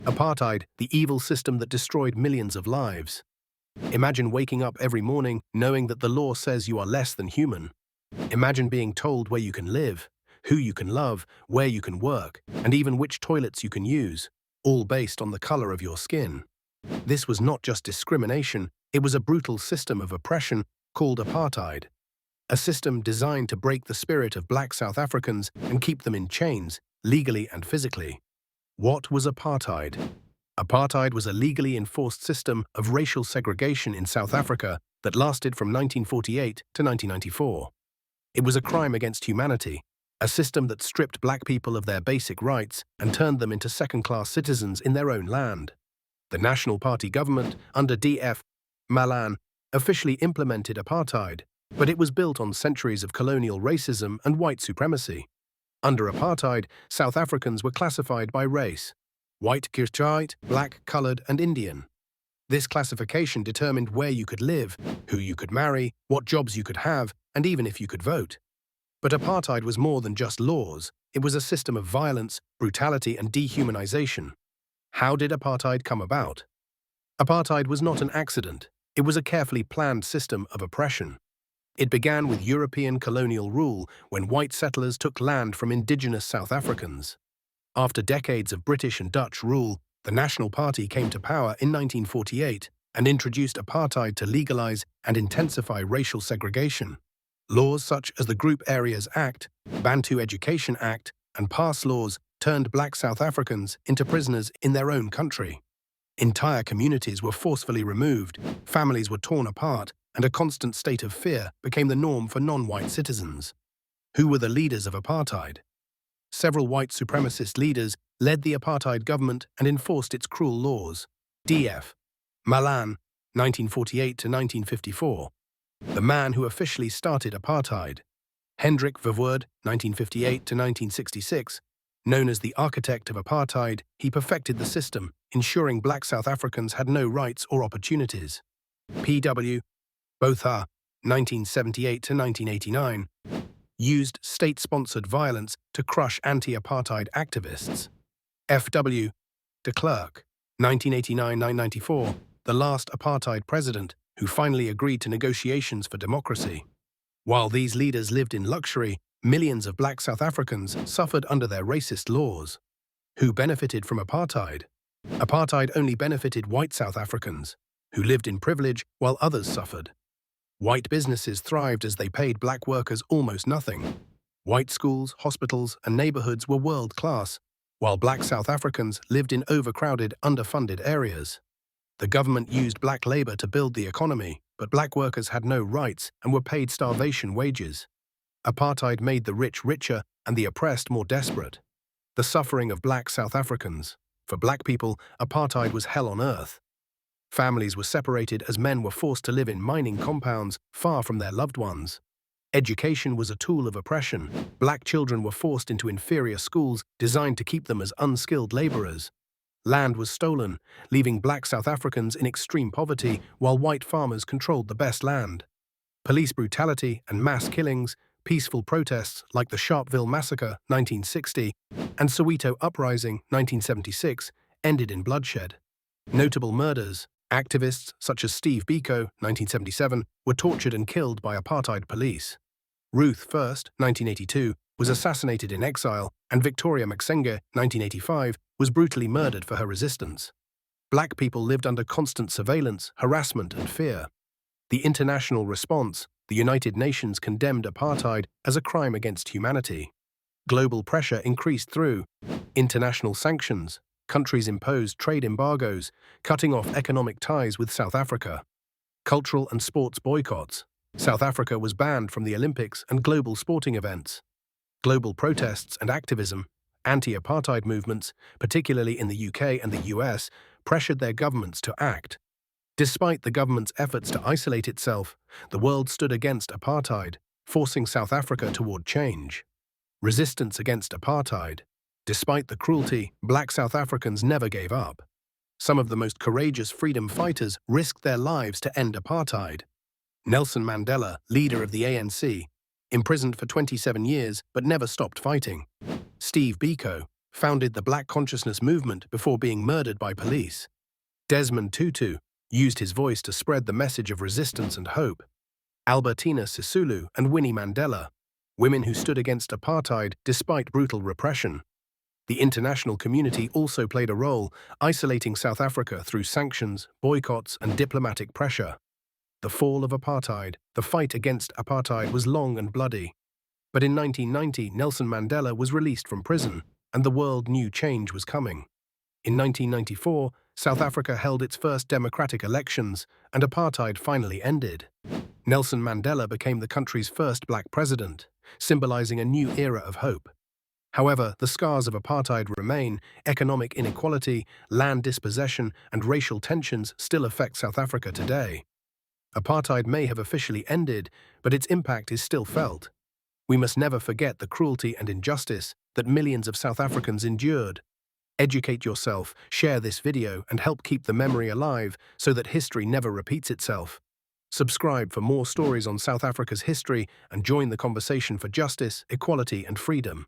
Apartheid, the evil system that destroyed millions of lives. Imagine waking up every morning knowing that the law says you are less than human. Imagine being told where you can live, who you can love, where you can work, and even which toilets you can use, all based on the color of your skin. This was not just discrimination, it was a brutal system of oppression called apartheid. A system designed to break the spirit of black South Africans and keep them in chains, legally and physically. What was apartheid? Apartheid was a legally enforced system of racial segregation in South Africa that lasted from 1948 to 1994. It was a crime against humanity, a system that stripped black people of their basic rights and turned them into second-class citizens in their own land. The National Party government, under D.F. Malan, officially implemented apartheid, but it was built on centuries of colonial racism and white supremacy. Under apartheid, South Africans were classified by race: white, Kirchite, black, colored, and Indian. This classification determined where you could live, who you could marry, what jobs you could have, and even if you could vote. But apartheid was more than just laws. It was a system of violence, brutality, and dehumanization. How did apartheid come about? Apartheid was not an accident. It was a carefully planned system of oppression. It began with European colonial rule when white settlers took land from indigenous South Africans. After decades of British and Dutch rule, the National Party came to power in 1948 and introduced apartheid to legalize and intensify racial segregation. Laws such as the Group Areas Act, Bantu Education Act, and pass laws turned black South Africans into prisoners in their own country. Entire communities were forcefully removed, families were torn apart, and a constant state of fear became the norm for non-white citizens. Who were the leaders of apartheid? Several white supremacist leaders led the apartheid government and enforced its cruel laws. D.F. Malan, 1948 to 1954. The man who officially started apartheid. Hendrik Verwoerd, 1958 to 1966. Known as the architect of apartheid, he perfected the system, ensuring black South Africans had no rights or opportunities. P.W. Botha, 1978 to 1989, used state-sponsored violence to crush anti-apartheid activists. F.W. de Klerk, 1989-1994, the last apartheid president who finally agreed to negotiations for democracy. While these leaders lived in luxury, millions of black South Africans suffered under their racist laws. Who benefited from apartheid? Apartheid only benefited white South Africans, who lived in privilege while others suffered. White businesses thrived as they paid black workers almost nothing. White schools, hospitals, and neighborhoods were world-class, while black South Africans lived in overcrowded, underfunded areas. The government used black labor to build the economy, but black workers had no rights and were paid starvation wages. Apartheid made the rich richer and the oppressed more desperate. The suffering of black South Africans. For black people, apartheid was hell on earth. Families were separated as men were forced to live in mining compounds far from their loved ones. Education was a tool of oppression. Black children were forced into inferior schools designed to keep them as unskilled laborers. Land was stolen, leaving black South Africans in extreme poverty while white farmers controlled the best land. Police brutality and mass killings, peaceful protests like the Sharpeville Massacre, 1960, and Soweto Uprising, 1976, ended in bloodshed. Notable murders. Activists such as Steve Biko, 1977, were tortured and killed by apartheid police. Ruth First, 1982, was assassinated in exile, and Victoria Maxenge, 1985, was brutally murdered for her resistance. Black people lived under constant surveillance, harassment, and fear. The international response, the United Nations condemned apartheid as a crime against humanity. Global pressure increased through international sanctions. Countries imposed trade embargoes, cutting off economic ties with South Africa. Cultural and sports boycotts. South Africa was banned from the Olympics and global sporting events. Global protests and activism. Anti-apartheid movements, particularly in the UK and the US, pressured their governments to act. Despite the government's efforts to isolate itself, the world stood against apartheid, forcing South Africa toward change. Resistance against apartheid. Despite the cruelty, black South Africans never gave up. Some of the most courageous freedom fighters risked their lives to end apartheid. Nelson Mandela, leader of the ANC, imprisoned for 27 years but never stopped fighting. Steve Biko, founded the Black Consciousness movement before being murdered by police. Desmond Tutu used his voice to spread the message of resistance and hope. Albertina Sisulu and Winnie Mandela, women who stood against apartheid despite brutal repression. The international community also played a role, isolating South Africa through sanctions, boycotts, and diplomatic pressure. The fall of apartheid, the fight against apartheid was long and bloody. But in 1990, Nelson Mandela was released from prison, and the world knew change was coming. In 1994, South Africa held its first democratic elections, and apartheid finally ended. Nelson Mandela became the country's first black president, symbolizing a new era of hope. However, the scars of apartheid remain. Economic inequality, land dispossession, and racial tensions still affect South Africa today. Apartheid may have officially ended, but its impact is still felt. We must never forget the cruelty and injustice that millions of South Africans endured. Educate yourself, share this video, and help keep the memory alive so that history never repeats itself. Subscribe for more stories on South Africa's history and join the conversation for justice, equality, and freedom.